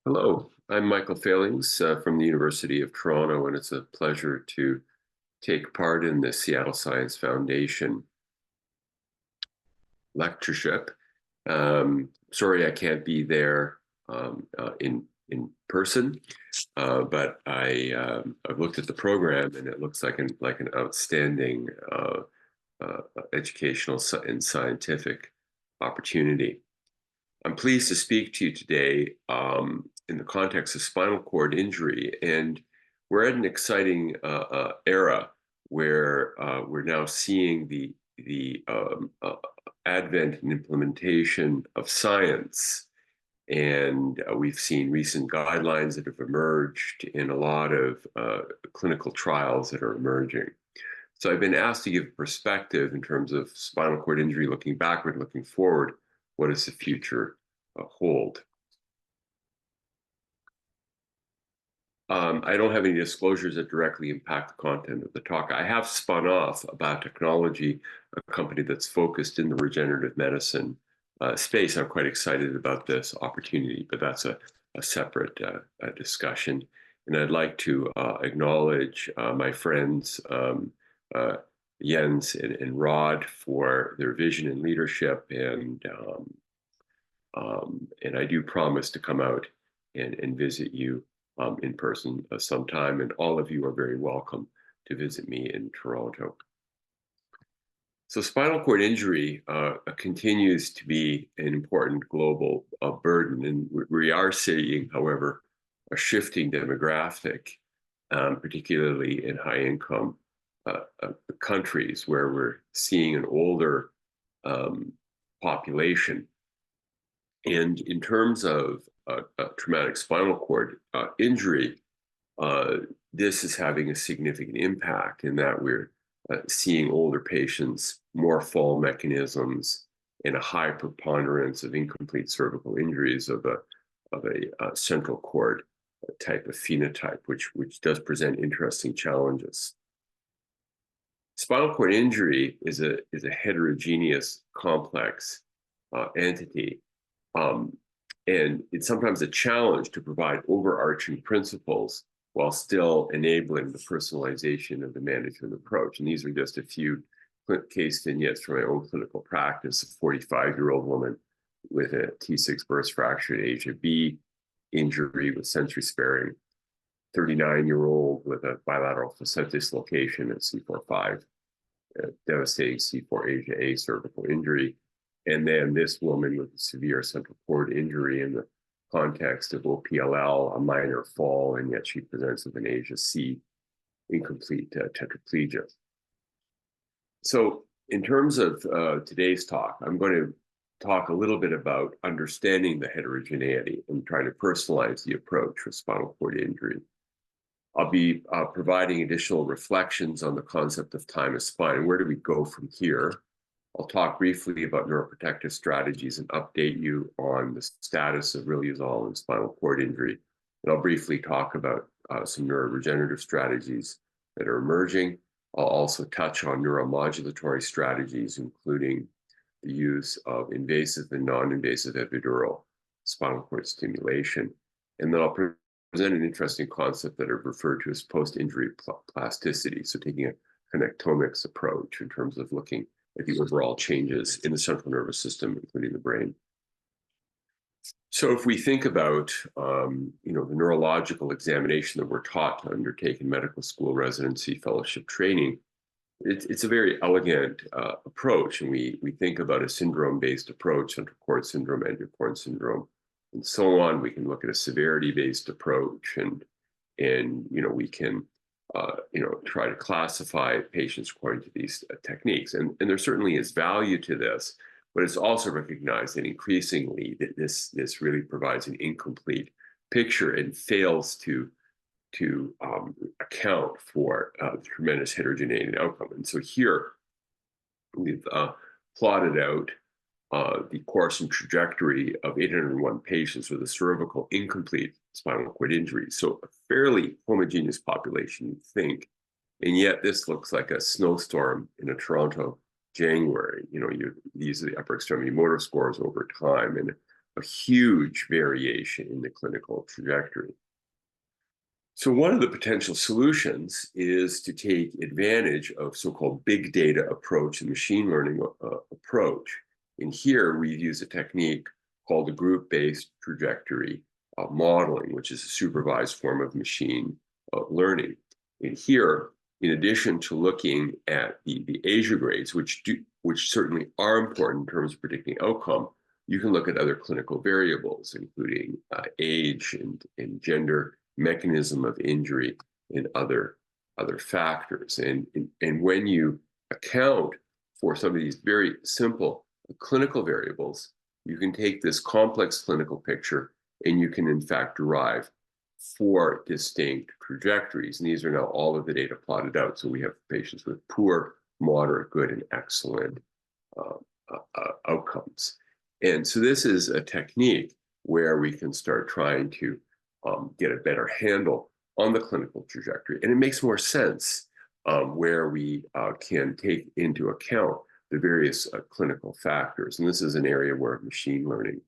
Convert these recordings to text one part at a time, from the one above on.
Hello, I'm Michael Fehlings from the University of Toronto, and it's a pleasure to take part in the Seattle Science Foundation lectureship. Sorry I can't be there in person, but I've looked at the program and it looks like an outstanding educational and scientific opportunity. I'm pleased to speak to you today in the context of spinal cord injury, and we're at an exciting era where we're now seeing the advent and implementation of science, and we've seen recent guidelines that have emerged in a lot of clinical trials that are emerging. So I've been asked to give perspective in terms of spinal cord injury, looking backward, looking forward. What does the future hold? I don't have any disclosures that directly impact the content of the talk. I have spun off about technology, a company that's focused in the regenerative medicine space. I'm quite excited about this opportunity, but that's a separate discussion. And I'd like to acknowledge my friends Jens and Rod for their vision and leadership, and I do promise to come out and visit you in person sometime, and all of you are very welcome to visit me in Toronto. So spinal cord injury continues to be an important global burden, and we are seeing, however, a shifting demographic, particularly in high-income countries where we're seeing an older population. And in terms of traumatic spinal cord injury, this is having a significant impact in that we're seeing older patients, more fall mechanisms, and a high preponderance of incomplete cervical injuries of a central cord type of phenotype, which does present interesting challenges. Spinal cord injury is a heterogeneous, complex entity. And it's sometimes a challenge to provide overarching principles while still enabling the personalization of the management approach. And these are just a few case vignettes from my own clinical practice. A 45-year-old woman with a T6 burst fracture at age of B injury with sensory sparing, 39-year-old with a bilateral facet dislocation at C4-5, devastating C4 A cervical injury. And then this woman with a severe central cord injury in the context of OPLL, a minor fall, and yet she presents with an Asia C incomplete tetraplegia. So in terms of today's talk, I'm going to talk a little bit about understanding the heterogeneity and trying to personalize the approach for spinal cord injury. I'll be providing additional reflections on the concept of time of spine. Where do we go from here? I'll talk briefly about neuroprotective strategies and update you on the status of riluzole and spinal cord injury. And I'll briefly talk about some neuroregenerative strategies that are emerging. I'll also touch on neuromodulatory strategies, including the use of invasive and non-invasive epidural spinal cord stimulation. And then I'll present an interesting concept that are referred to as post-injury plasticity. So taking a connectomics approach in terms of looking at the overall changes in the central nervous system, including the brain. So if we think about, the neurological examination that we're taught to undertake in medical school residency fellowship training, it's a very elegant approach. And we think about a syndrome-based approach, central cord syndrome, endocorn syndrome, and so on. We can look at a severity-based approach, and we can try to classify patients according to these techniques. And there certainly is value to this, but it's also recognized that increasingly that this really provides an incomplete picture and fails to account for the tremendous heterogeneity in outcome. And so here we've plotted out the course and trajectory of 801 patients with a cervical incomplete spinal cord injury. So a fairly homogeneous population, you'd think, and yet this looks like a snowstorm in a Toronto January. These are the upper extremity motor scores over time, and a huge variation in the clinical trajectory. So one of the potential solutions is to take advantage of so-called big data approach and machine learning approach. And here we use a technique called a group-based trajectory modeling, which is a supervised form of machine learning. And here, in addition to looking at the Asia grades, which certainly are important in terms of predicting outcome, you can look at other clinical variables, including age and gender, mechanism of injury, and other factors. And when you account for some of these very simple clinical variables, you can take this complex clinical picture and you can in fact derive 4 distinct trajectories. And these are now all of the data plotted out. So we have patients with poor, moderate, good, and excellent outcomes. And so this is a technique where we can start trying to get a better handle on the clinical trajectory. And it makes more sense where we can take into account the various clinical factors. And this is an area where machine learning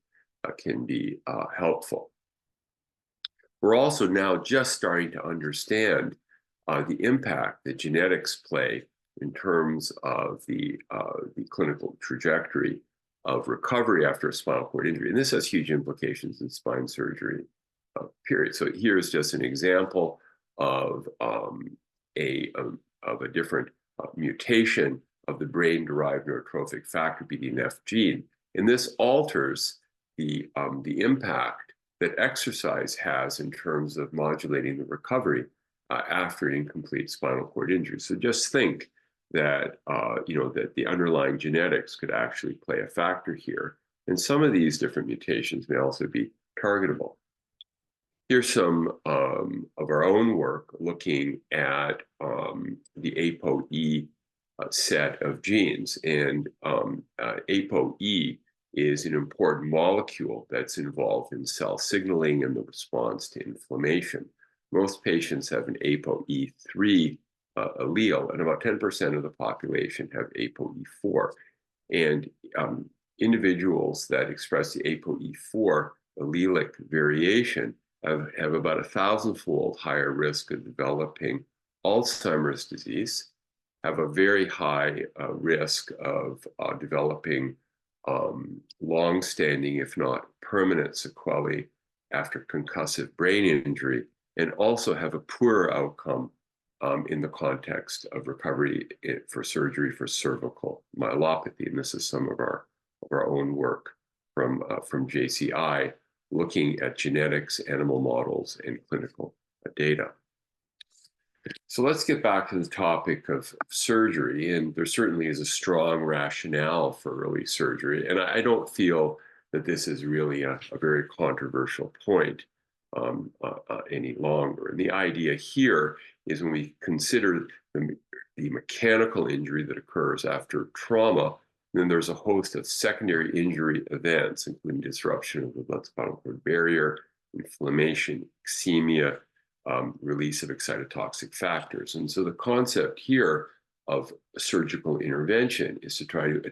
can be helpful. We're also now just starting to understand the impact that genetics play in terms of the clinical trajectory of recovery after a spinal cord injury. And this has huge implications in spine surgery, period. So here's just an example of a different mutation of the brain-derived neurotrophic factor, BDNF gene. And this alters the impact that exercise has in terms of modulating the recovery after an incomplete spinal cord injury. So just think that that the underlying genetics could actually play a factor here, and some of these different mutations may also be targetable. Here's some of our own work looking at the ApoE set of genes, and ApoE is an important molecule that's involved in cell signaling and the response to inflammation. Most patients have an ApoE3 allele, and about 10% of the population have ApoE4. And individuals that express the ApoE4 allelic variation have about 1,000-fold higher risk of developing Alzheimer's disease, have a very high risk of developing long-standing, if not permanent, sequelae after concussive brain injury, and also have a poorer outcome in the context of recovery for surgery for cervical myelopathy. And this is some of our own work from JCI, looking at genetics, animal models, and clinical data. So let's get back to the topic of surgery, and there certainly is a strong rationale for early surgery, and I don't feel that this is really a very controversial point any longer. And the idea here is when we consider the mechanical injury that occurs after trauma, then there's a host of secondary injury events, including disruption of the blood-spinal cord barrier, inflammation, ischemia, release of excitotoxic factors. And so the concept here of surgical intervention is to try to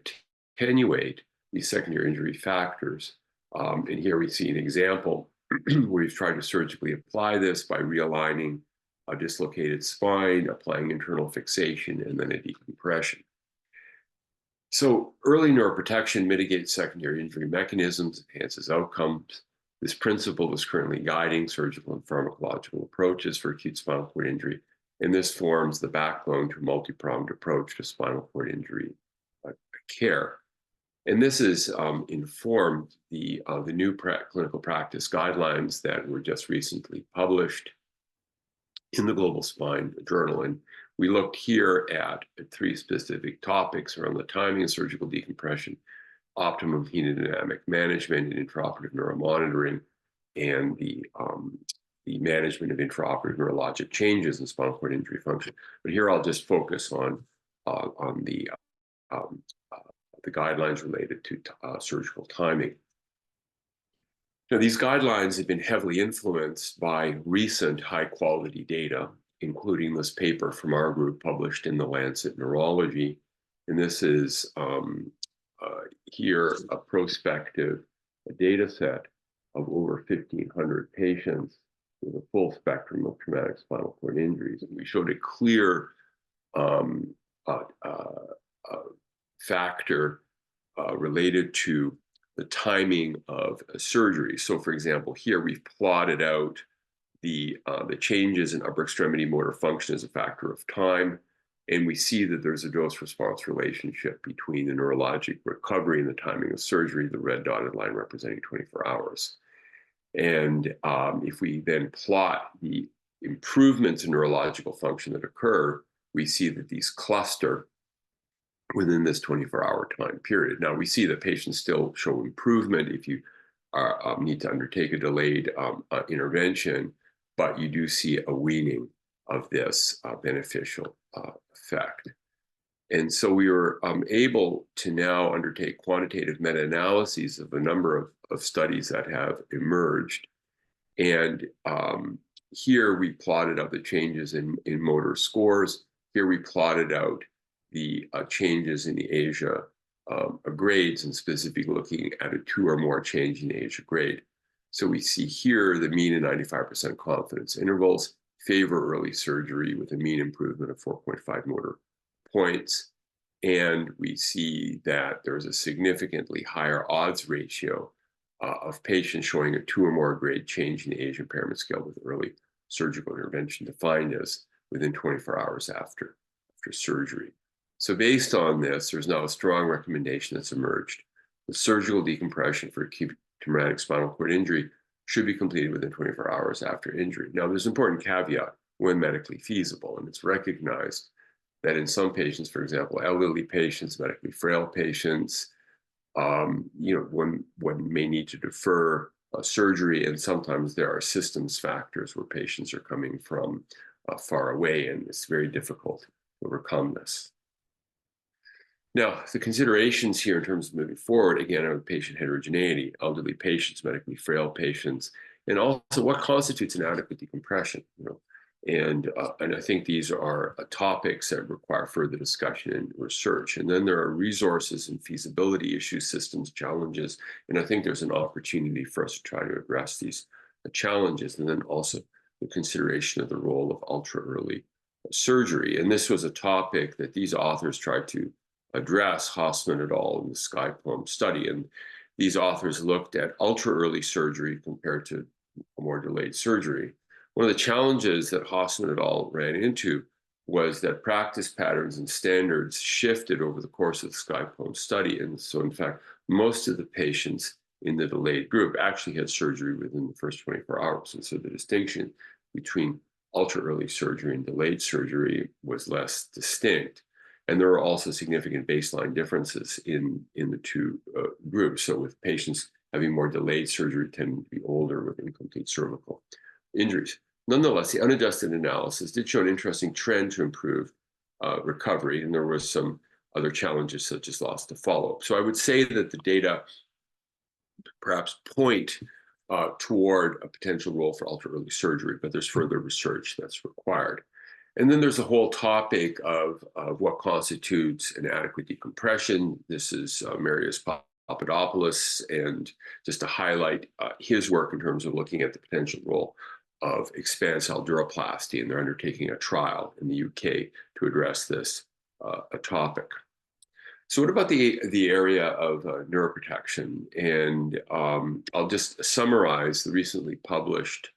attenuate these secondary injury factors. And here we see an example where we've tried to surgically apply this by realigning a dislocated spine, applying internal fixation, and then a decompression. So early neuroprotection mitigates secondary injury mechanisms, enhances outcomes. This principle is currently guiding surgical and pharmacological approaches for acute spinal cord injury, and this forms the backbone to a multi-pronged approach to spinal cord injury care. And this has informed the new clinical practice guidelines that were just recently published in the Global Spine Journal. And we looked here at 3 specific topics around the timing of surgical decompression, optimum hemodynamic management and intraoperative neuromonitoring, and the management of intraoperative neurologic changes in spinal cord injury function. But here I'll just focus on the guidelines related to surgical timing. Now, these guidelines have been heavily influenced by recent high-quality data, including this paper from our group published in the Lancet Neurology. And this is here a prospective a data set of over 1,500 patients with a full spectrum of traumatic spinal cord injuries. And we showed a clear um, uh, factor related to the timing of a surgery. So, for example, here we've plotted out the changes in upper extremity motor function as a factor of time, and we see that there's a dose-response relationship between the neurologic recovery and the timing of surgery, the red dotted line representing 24 hours. And if we then plot the improvements in neurological function that occur, we see that these cluster within this 24-hour time period. Now, we see that patients still show improvement if you need to undertake a delayed intervention, but you do see a weaning of this beneficial effect. And so we were able to now undertake quantitative meta-analyses of a number of studies that have emerged. And here we plotted out the changes in motor scores. Here we plotted out the changes in the ASIA grades, and specifically looking at a 2 or more change in the ASIA grade. So we see here the mean and 95% confidence intervals favor early surgery with a mean improvement of 4.5 motor points. And we see that there's a significantly higher odds ratio of patients showing a 2 or more grade change in the ASIA impairment scale with early surgical intervention, defined as within 24 hours after surgery. So based on this, there's now a strong recommendation that's emerged. The surgical decompression for acute traumatic spinal cord injury should be completed within 24 hours after injury. Now, there's an important caveat: when medically feasible, and it's recognized that in some patients, for example, elderly patients, medically frail patients, one may need to defer surgery, and sometimes there are systems factors where patients are coming from far away, and it's very difficult to overcome this. Now, the considerations here in terms of moving forward, again, are patient heterogeneity, elderly patients, medically frail patients, and also what constitutes an adequate decompression. And I think these are topics that require further discussion and research. And then there are resources and feasibility issues, systems challenges, and I think there's an opportunity for us to try to address these challenges, and then also the consideration of the role of ultra-early surgery. And this was a topic that these authors tried to address, Hossman et al. In the SkyPlum study. And these authors looked at ultra-early surgery compared to a more delayed surgery. One of the challenges that Hossman et al. Ran into was that practice patterns and standards shifted over the course of the SkyPlum study. And so, in fact, most of the patients in the delayed group actually had surgery within the first 24 hours. And so the distinction between ultra-early surgery and delayed surgery was less distinct. And there are also significant baseline differences in the two groups. So with patients having more delayed surgery tending to be older with incomplete cervical injuries. Nonetheless, the unadjusted analysis did show an interesting trend to improve recovery, and there were some other challenges such as loss to follow-up. So I would say that the data perhaps point toward a potential role for ultra-early surgery, but there's further research that's required. And then there's a whole topic of what constitutes an adequate decompression. This is Marius Papadopoulos, and just to highlight his work in terms of looking at the potential role of expansile duroplasty, and they're undertaking a trial in the UK to address this topic. So what about the area of neuroprotection? And I'll just summarize the recently published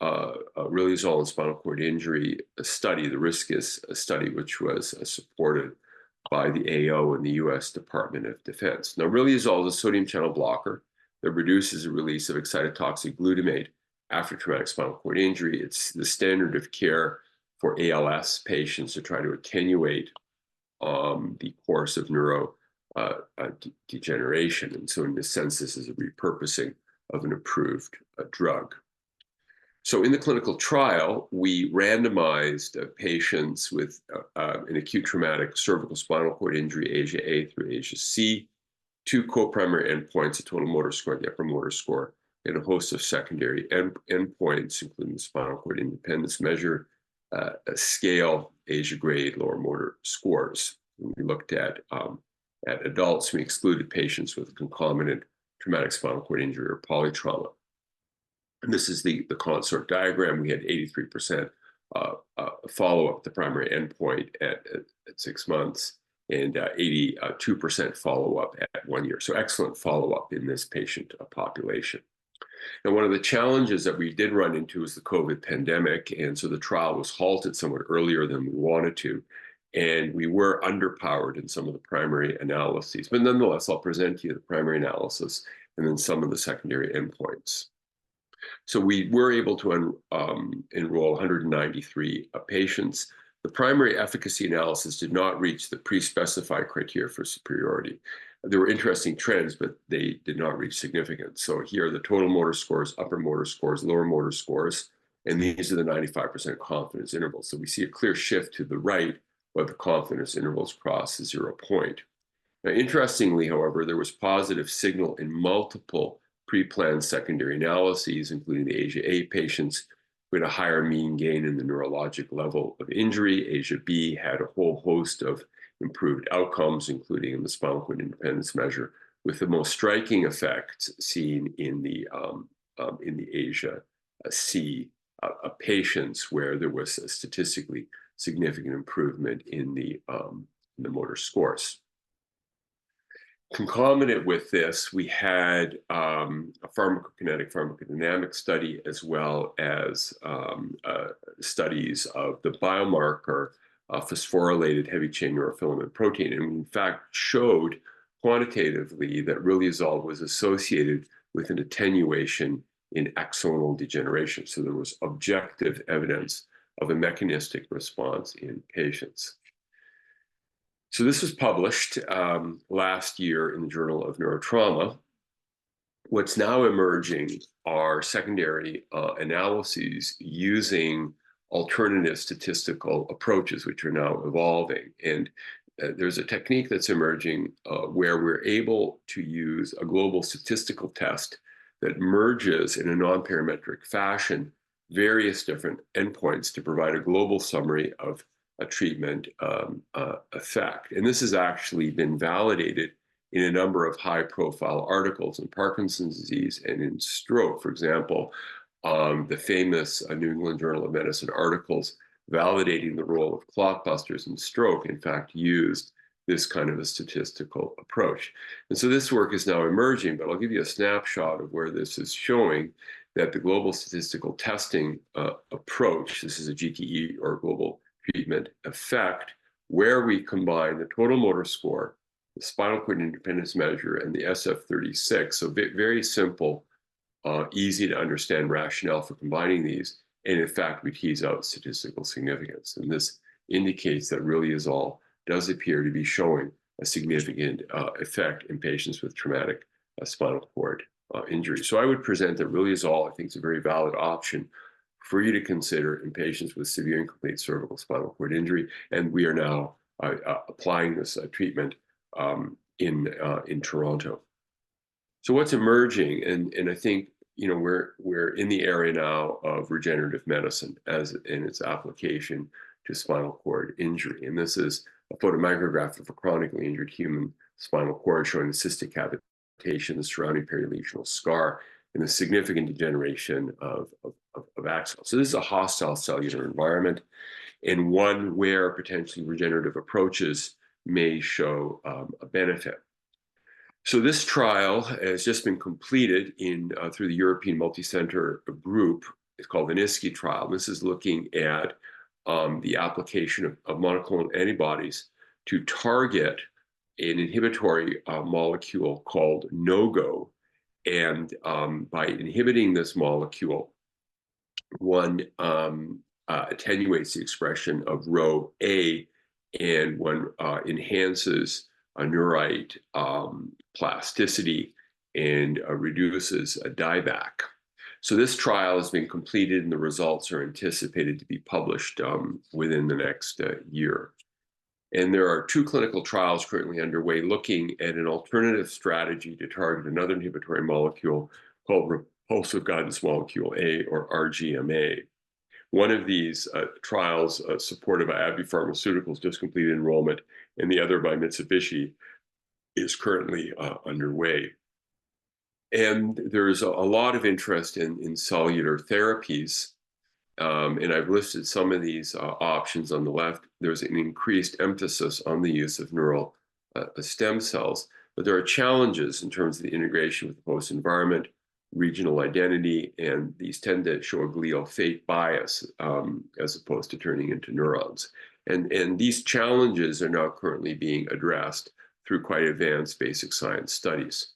riluzole and spinal cord injury study, the RISCUS study, which was supported by the AO and the US Department of Defense. Now, riluzole is a sodium channel blocker that reduces the release of excitotoxic glutamate after traumatic spinal cord injury. It's the standard of care for ALS patients to try to attenuate the course of degeneration. And so in this sense, this is a repurposing of an approved drug. So in the clinical trial, we randomized patients with an acute traumatic cervical spinal cord injury, ASIA A through ASIA C, 2 co-primary endpoints, a total motor score, the upper motor score, and a host of secondary endpoints, including the spinal cord independence measure, a scale, ASIA grade, lower motor scores. When we looked at adults, we excluded patients with concomitant traumatic spinal cord injury or polytrauma. And this is the consort diagram. We had 83% follow-up, the primary endpoint at 6 months, and 82% follow-up at 1 year. So excellent follow-up in this patient population. Now, one of the challenges that we did run into is the COVID pandemic, and so the trial was halted somewhat earlier than we wanted to, and we were underpowered in some of the primary analyses. But nonetheless, I'll present to you the primary analysis and then some of the secondary endpoints. So we were able to enroll 193 patients. The primary efficacy analysis did not reach the pre-specified criteria for superiority. There were interesting trends, but they did not reach significance. So here are the total motor scores, upper motor scores, lower motor scores, and these are the 95% confidence intervals. So we see a clear shift to the right where the confidence intervals cross the 0 point. Now, interestingly, however, there was positive signal in multiple pre-planned secondary analyses, including the Asia A patients who had a higher mean gain in the neurologic level of injury. Asia B had a whole host of improved outcomes, including in the spinal cord independence measure, with the most striking effects seen in the Asia C patients, where there was a statistically significant improvement in the motor scores. Concomitant with this, we had a pharmacokinetic pharmacodynamic study, as well as studies of the biomarker phosphorylated heavy chain neurofilament protein, and in fact showed quantitatively that riluzole was associated with an attenuation in axonal degeneration. So there was objective evidence of a mechanistic response in patients. So this was published last year in the Journal of Neurotrauma. What's now emerging are secondary analyses using alternative statistical approaches, which are now evolving. And there's a technique that's emerging where we're able to use a global statistical test that merges in a non-parametric fashion various different endpoints to provide a global summary of a treatment effect. And this has actually been validated in a number of high-profile articles in Parkinson's disease and in stroke. For example, the famous New England Journal of Medicine articles validating the role of clotbusters in stroke, in fact, used this kind of a statistical approach. And so this work is now emerging, but I'll give you a snapshot of where this is showing that the global statistical testing approach, this is a GTE or global treatment effect, where we combine the total motor score, the spinal cord independence measure, and the SF-36. So very simple, easy to understand rationale for combining these. And in fact, we tease out statistical significance. And this indicates that riluzole does appear to be showing a significant effect in patients with traumatic spinal cord injury. So I would present that riluzole, I think, is a very valid option for you to consider in patients with severe incomplete cervical spinal cord injury. And we are now applying this treatment in Toronto. So what's emerging, and I think we're in the area now of regenerative medicine as in its application to spinal cord injury. And this is a photomicrograph of a chronically injured human spinal cord showing the cystic cavitation, the surrounding perilesional scar, and the significant degeneration of axons. So this is a hostile cellular environment, and one where potentially regenerative approaches may show a benefit. So this trial has just been completed through the European Multicenter Group. It's called the NISCI trial. This is looking at the application of monoclonal antibodies to target an inhibitory molecule called NOGO. And by inhibiting this molecule, one attenuates the expression of RhoA, and one enhances neurite plasticity and reduces dieback. So this trial has been completed, and the results are anticipated to be published within the next year. And there are 2 clinical trials currently underway looking at an alternative strategy to target another inhibitory molecule called repulsive guidance molecule A, or RGMA. One of these trials, supported by AbbVie Pharmaceuticals, just completed enrollment, and the other by Mitsubishi is currently underway. And there's a lot of interest in cellular therapies. And I've listed some of these options on the left. There's an increased emphasis on the use of neural stem cells, but there are challenges in terms of the integration with the host environment, regional identity, and these tend to show a glial fate bias as opposed to turning into neurons. And these challenges are now currently being addressed through quite advanced basic science studies.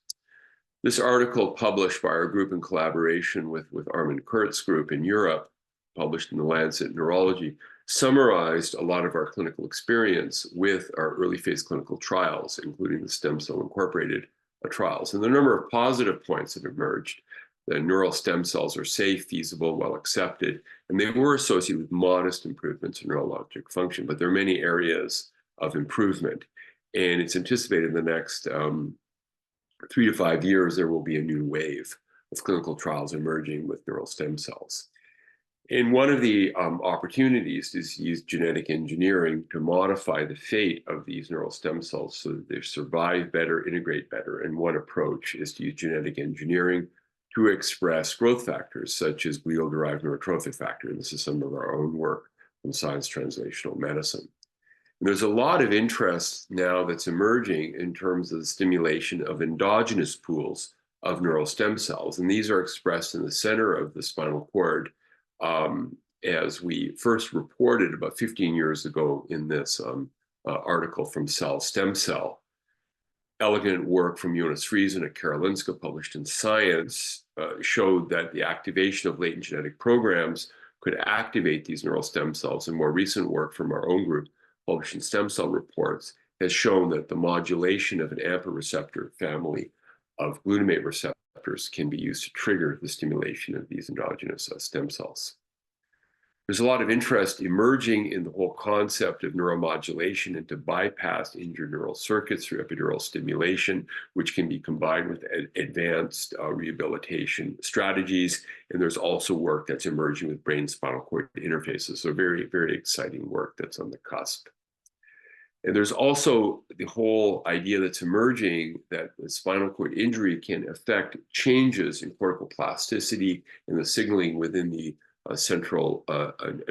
This article, published by our group in collaboration with Armin Kurtz's group in Europe, published in the Lancet Neurology, summarized a lot of our clinical experience with our early phase clinical trials, including the stem cell incorporated trials. And the number of positive points have emerged. The neural stem cells are safe, feasible, well accepted, and they were associated with modest improvements in neurologic function, but there are many areas of improvement. And it's anticipated in the next 3 to 5 years, there will be a new wave of clinical trials emerging with neural stem cells. And one of the opportunities is to use genetic engineering to modify the fate of these neural stem cells so that they survive better, integrate better. And one approach is to use genetic engineering to express growth factors such as glial-derived neurotrophic factor. And this is some of our own work from Science Translational Medicine. And there's a lot of interest now that's emerging in terms of the stimulation of endogenous pools of neural stem cells. And these are expressed in the center of the spinal cord, as we first reported about 15 years ago in this article from Cell Stem Cell. Elegant work from Jonas Friesen at Karolinska, published in Science, showed that the activation of latent genetic programs could activate these neural stem cells. And more recent work from our own group, published in Stem Cell Reports, has shown that the modulation of an AMPA receptor family of glutamate receptors can be used to trigger the stimulation of these endogenous stem cells. There's a lot of interest emerging in the whole concept of neuromodulation and to bypass injured neural circuits through epidural stimulation, which can be combined with advanced rehabilitation strategies. And there's also work that's emerging with brain-spinal cord interfaces. So very, very exciting work that's on the cusp. And there's also the whole idea that's emerging that the spinal cord injury can affect changes in cortical plasticity and the signaling within the central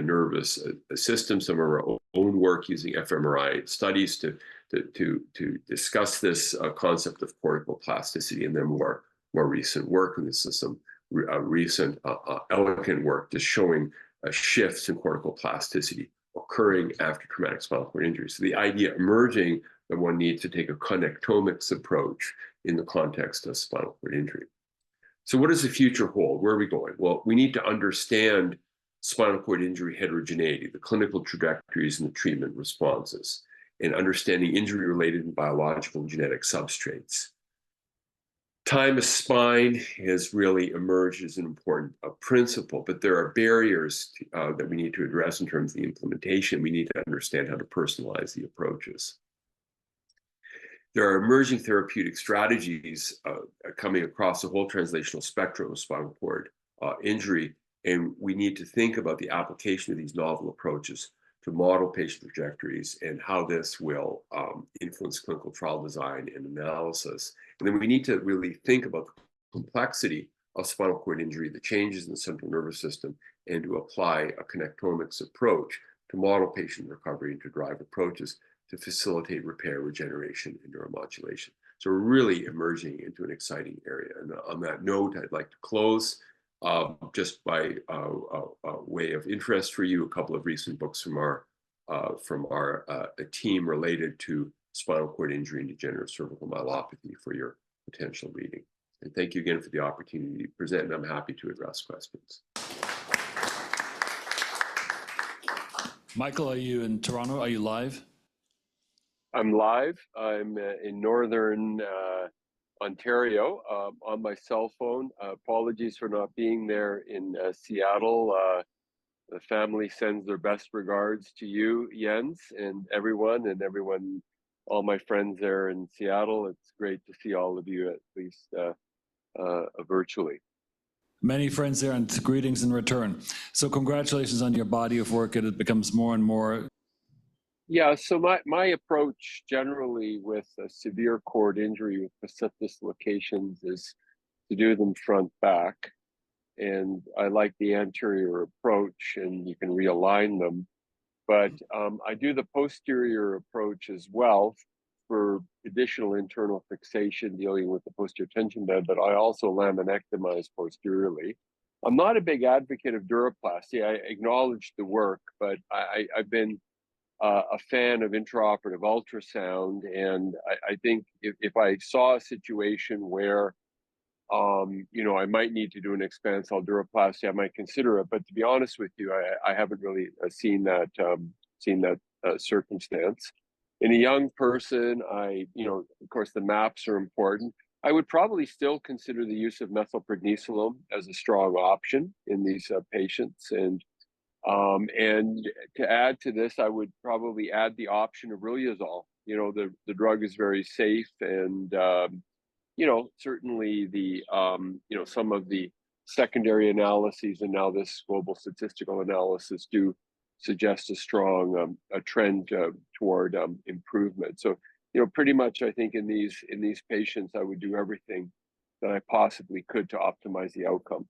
nervous system. Some of our own work using fMRI studies to discuss this concept of cortical plasticity, and then more recent work. And this is some recent elegant work just showing shifts in cortical plasticity occurring after traumatic spinal cord injury. So the idea emerging that one needs to take a connectomics approach in the context of spinal cord injury. So what does the future hold? Where are we going? Well, we need to understand spinal cord injury heterogeneity, the clinical trajectories and the treatment responses, and understanding injury-related and biological and genetic substrates. Time of spine has really emerged as an important principle, but there are barriers that we need to address in terms of the implementation. We need to understand how to personalize the approaches. There are emerging therapeutic strategies coming across the whole translational spectrum of spinal cord injury, and we need to think about the application of these novel approaches to model patient trajectories and how this will influence clinical trial design and analysis. And then we need to really think about the complexity of spinal cord injury, the changes in the central nervous system, and to apply a connectomics approach to model patient recovery and to drive approaches to facilitate repair, regeneration, and neuromodulation. So we're really emerging into an exciting area. And on that note, I'd like to close just by way of interest for you, a couple of recent books from our team related to spinal cord injury and degenerative cervical myelopathy for your potential reading. And thank you again for the opportunity to present, and I'm happy to address questions. Michael, are you in Toronto? Are you live? I'm live. I'm in northern Ontario on my cell phone. Apologies for not being there in Seattle. The family sends their best regards to you, Jens, and everyone, all my friends there in Seattle. It's great to see all of you, at least virtually. Many friends there, and greetings in return. So congratulations on your body of work. It becomes more and more. Yeah, so my approach generally with a severe cord injury with precipitous locations is to do them front back. And I like the anterior approach, and you can realign them. But I do the posterior approach as well for additional internal fixation dealing with the posterior tension bed, but I also laminectomize posteriorly. I'm not a big advocate of duroplasty. I acknowledge the work, but I've been a fan of intraoperative ultrasound. And I think if I saw a situation where I might need to do an expansile duroplasty, I might consider it. But to be honest with you, I haven't really seen that circumstance. In a young person, of course, the maps are important. I would probably still consider the use of methylprednisolone as a strong option in these patients. And to add to this, I would probably add the option of riluzole. The drug is very safe, and certainly the some of the secondary analyses and now this global statistical analysis do suggest a strong a trend toward improvement. So pretty much I think in these patients I would do everything that I possibly could to optimize the outcome.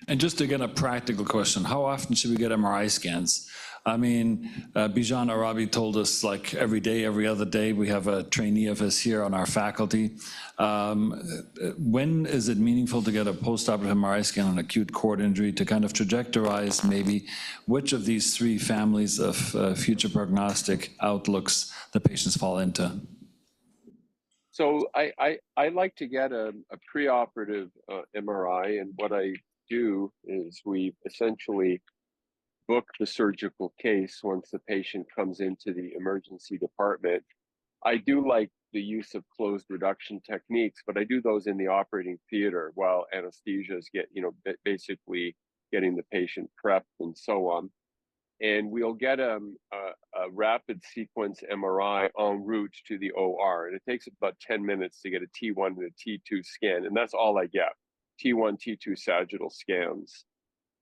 And just again, a practical question, how often should we get MRI scans? I mean, Bijan Arabi told us like every day, every other day. We have a trainee of his here on our faculty. When is it meaningful to get a postoperative MRI scan on acute cord injury to kind of trajectorize maybe which of these three families of future prognostic outlooks the patients fall into? So I like to get a preoperative MRI, and what I do is we essentially book the surgical case once the patient comes into the emergency department. I do like the use of closed reduction techniques, but I do those in the operating theater while anesthesia is basically getting the patient prepped and so on. And we'll get a rapid sequence MRI en route to the OR. And it takes about 10 minutes to get a T1 and a T2 scan. And that's all I get, T1, T2 sagittal scans.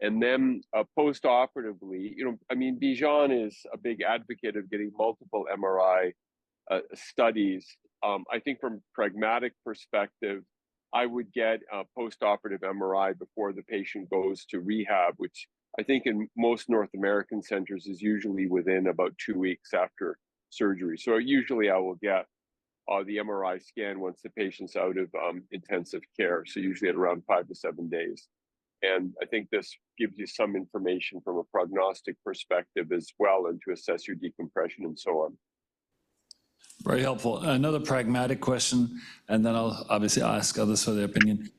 And then post-operatively, Bijan is a big advocate of getting multiple MRI studies. I think from a pragmatic perspective, I would get a post-operative MRI before the patient goes to rehab, which I think in most North American centers is usually within about 2 weeks after surgery. So usually I will get the MRI scan once the patient's out of intensive care. So usually at around 5 to 7 days. And I think this gives you some information from a prognostic perspective as well, and to assess your decompression and so on. Very helpful. Another pragmatic question, and then I'll obviously ask others for their opinion.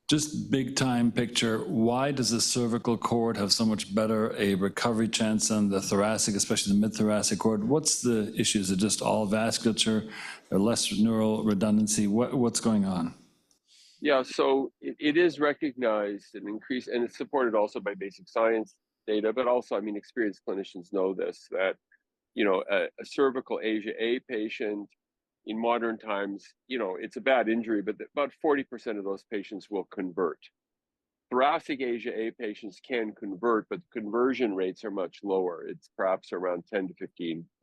Just big time picture, why does the cervical cord have so much better a recovery chance than the thoracic, especially the mid-thoracic cord? What's the issue? Is it just all vasculature or less neural redundancy? What's going on? Yeah, so it is recognized and increased, and it's supported also by basic science data, but also, experienced clinicians know this, that, a cervical Asia A patient in modern times, it's a bad injury, but about 40% of those patients will convert. Thoracic Asia A patients can convert, but the conversion rates are much lower. It's perhaps around 10 to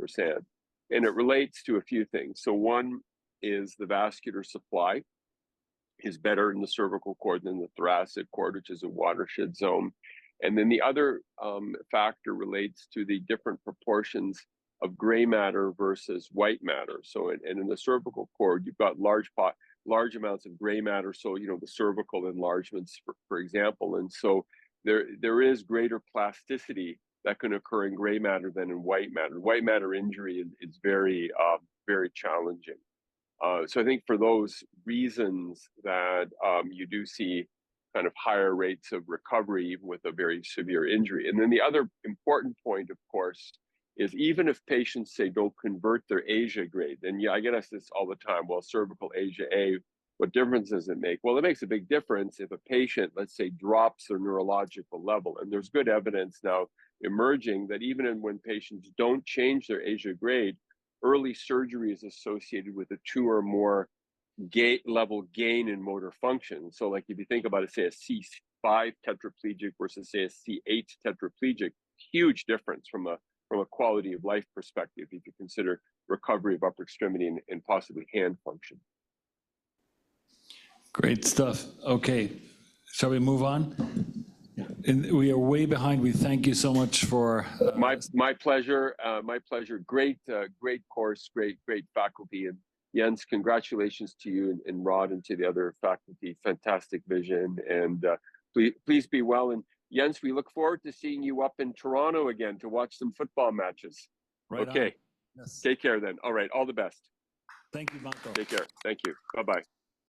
15%. And it relates to a few things. So one is the vascular supply is better in the cervical cord than the thoracic cord, which is a watershed zone. And then the other factor relates to the different proportions of gray matter versus white matter. So, and in the cervical cord, you've got large amounts of gray matter. So, the cervical enlargements, for example. And so there is greater plasticity that can occur in gray matter than in white matter. White matter injury is very, very challenging. So I think for those reasons that you do see kind of higher rates of recovery, even with a very severe injury. And then the other important point, of course, is even if patients say don't convert their Asia grade, then I get asked this all the time, well, cervical Asia A, what difference does it make? Well, it makes a big difference if a patient, let's say, drops their neurological level. And there's good evidence now emerging that even when patients don't change their Asia grade, early surgery is associated with a 2 or more level gain in motor function. So like if you think about it, say a C5 tetraplegic versus say a C8 tetraplegic, huge difference from a quality of life perspective if you consider recovery of upper extremity and possibly hand function. Great stuff. Okay, shall we move on? And we are way behind. We thank you so much for. My pleasure. My pleasure. Great course. Great faculty. And Jens, congratulations to you and Rod and to the other faculty. Fantastic vision. And please be well. And Jens, we look forward to seeing you up in Toronto again to watch some football matches. Right okay. Yes. Take care then. All right. All the best. Thank you, Marco. Take care. Thank you. Bye-bye.